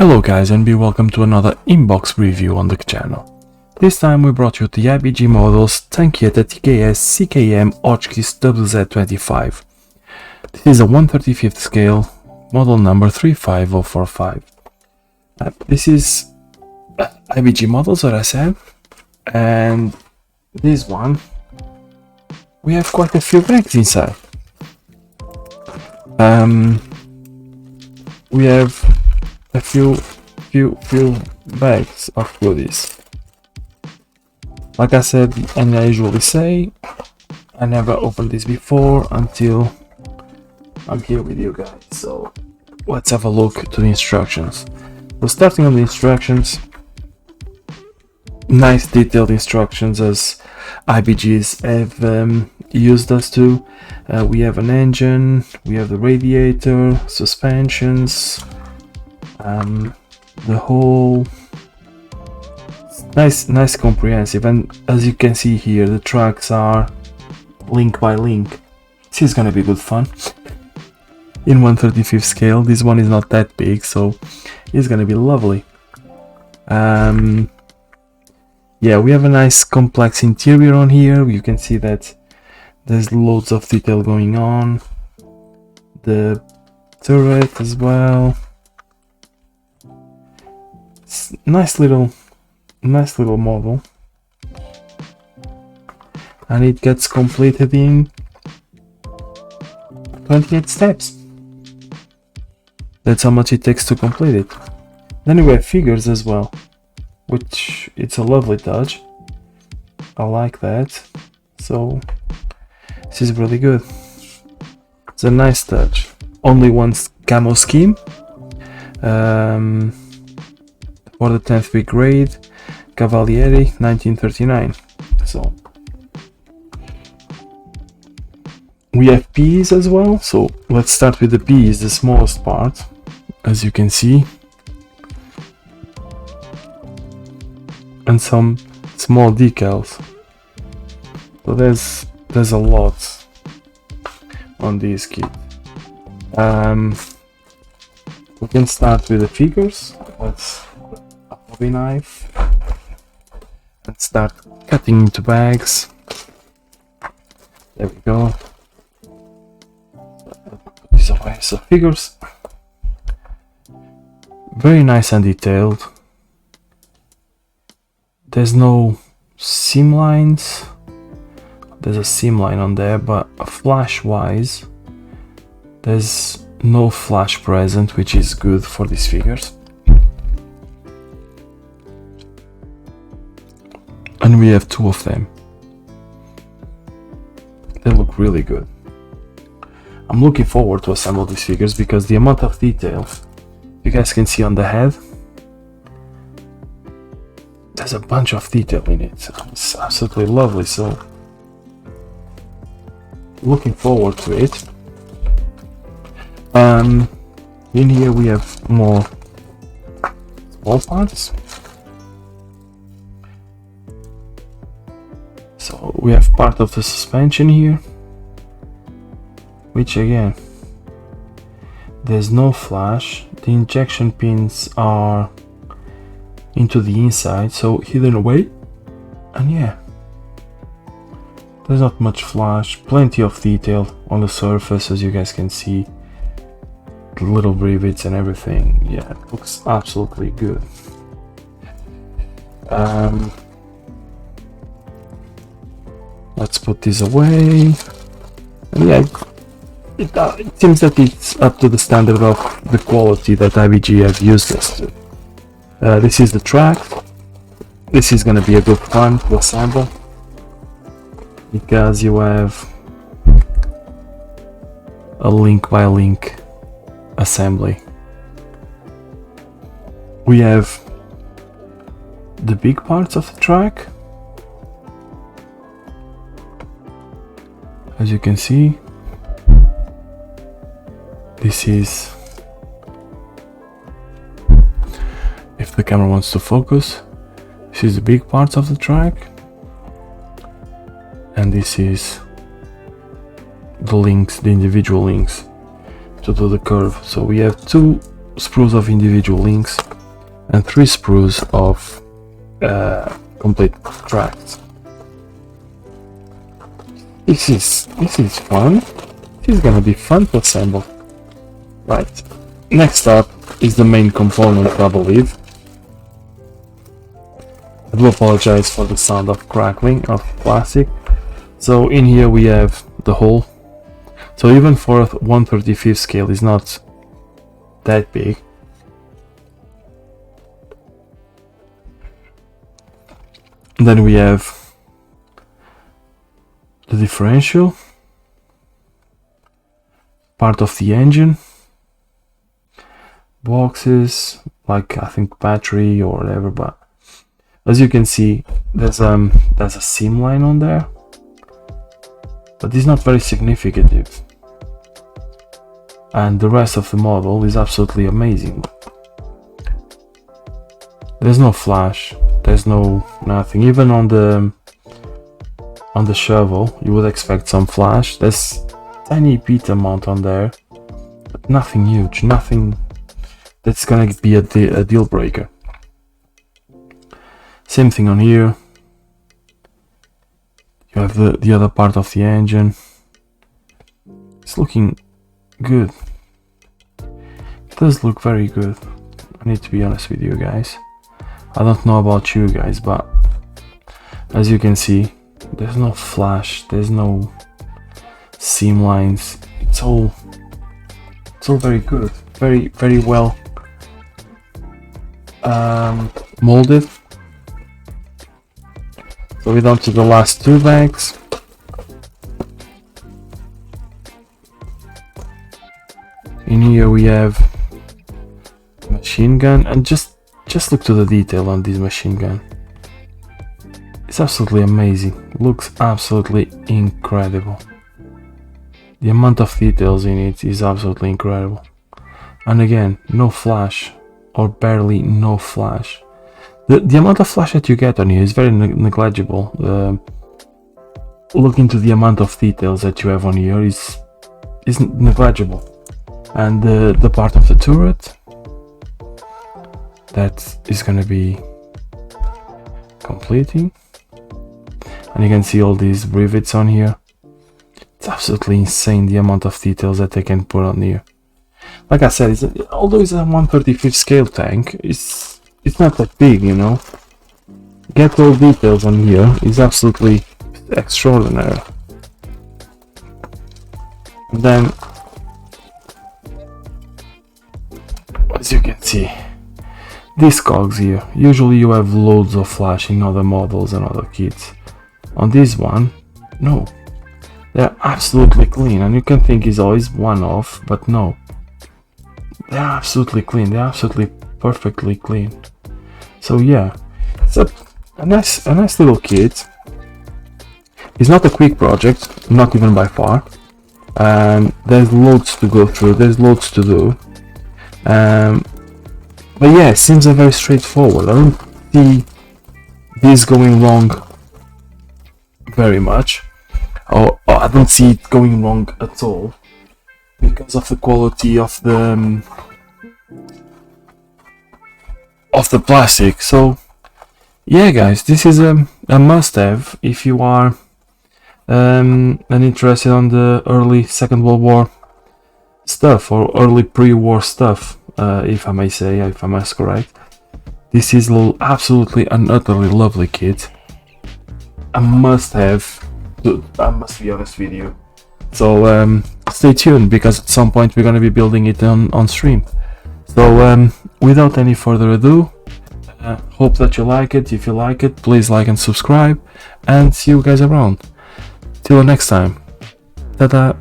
Hello guys, and be welcome to another inbox review on the channel. This time we brought you the IBG Models TankietkaTKS CKM Cogs WZ25. This is a 1/35th scale, model number 35045. This is IBG Models, as I said, and this one, we have quite a few bags inside. We have a few bags of goodies. Like I said, and I usually say, I never opened this before until I'm here with you guys. So let's have a look to the instructions. So starting on the instructions, nice detailed instructions as IBGs have used us to. We have an engine, we have the radiator, suspensions, the whole nice comprehensive, and as you can see here, the tracks are link by link. This is gonna be good fun. In 1/35th scale, this one is not that big, so it's gonna be lovely. Yeah, we have a nice complex interior on here. You can see that there's loads of detail going on. The turret as well. It's nice little model, and it gets completed in 28 steps. That's how much it takes to complete it. Then we have figures as well, which it's a lovely touch. I like that. So this is really good. It's a nice touch. Only one camo scheme. For the 10th week grade, Cavalieri 1939. So we have P's as well. So let's start with the P's, the smallest part, as you can see, and some small decals. So there's a lot on this kit. We can start with the figures. Let's a knife and start cutting into bags. There we go. Put this away. So figures, very nice and detailed. There's no seam lines. There's a seam line on there, but flash wise, there's no flash present, which is good for these figures. And we have two of them. They look really good. I'm looking forward to assemble these figures because the amount of detail you guys can see on the head, there's a bunch of detail in it. It's absolutely lovely. So looking forward to it. In here we have more small parts. So we have part of the suspension here, which again, there's no flash. The injection pins are into the inside, so hidden away. And yeah, there's not much flash, plenty of detail on the surface, as you guys can see. The little rivets and everything. Yeah, it looks absolutely good. Let's put this away. And yeah, it seems that it's up to the standard of the quality that IBG have used us to. This is the track. This is gonna be a good fun to assemble because you have a link by link assembly. We have the big parts of the track. As you can see, this is, if the camera wants to focus, this is the big parts of the track, and this is the links, the individual links to do the curve. So we have two sprues of individual links and 3 sprues of complete tracks. This is fun. This is gonna be fun to assemble. Right. Next up is the main component, I believe. I do apologize for the sound of crackling of plastic. So in here we have the hole. So even for a 1/35 scale is not that big. And then we have the differential, part of the engine, boxes, like I think battery or whatever, but as you can see, there's a seam line on there, but it's not very significant. And the rest of the model is absolutely amazing. There's no flash, there's no nothing. Even on the shovel, you would expect some flash. There's tiny bit amount on there, but nothing huge, nothing that's gonna be a deal breaker. Same thing on here. You have the other part of the engine. It's looking good. It does look very good. I need to be honest with you guys. I don't know about you guys, but as you can see, there's no flash, there's no seam lines. It's all very good, very well molded. So we're down to the last 2 bags. In here we have machine gun, and just look to the detail on this machine gun. It's absolutely amazing. Looks absolutely incredible. The amount of details in it is absolutely incredible. And again, no flash, or barely no flash. The amount of flash that you get on here is very negligible. Look into the amount of details that you have on here is negligible. And the part of the turret that is going to be completing, and you can see all these rivets on here. It's absolutely insane the amount of details that they can put on here. Like I said, although it's a 1/35 scale tank, it's not that big, you know. Get all details on here is absolutely extraordinary. And then, as you can see, these cogs here, usually you have loads of flash in other models and other kits. On this one, no, they're absolutely clean, and you can think it's always one-off, but no, they're absolutely clean, they're absolutely perfectly clean. So yeah, it's a nice little kit. It's not a quick project, not even by far. There's loads to go through, there's loads to do. But yeah, it seems very straightforward. I don't see this going wrong very much, or I don't see it going wrong at all, because of the quality of the plastic. So yeah guys, this is a must-have if you are interested on the early Second World War stuff, or early pre-war stuff, if I may say, if I'm correct. This is absolutely and utterly lovely kit. A must-have. I must be honest with you. So stay tuned, because at some point we're going to be building it on stream. So without any further ado, hope that you like it. If you like it, please like and subscribe, and see you guys around. Till next time. Ta-da.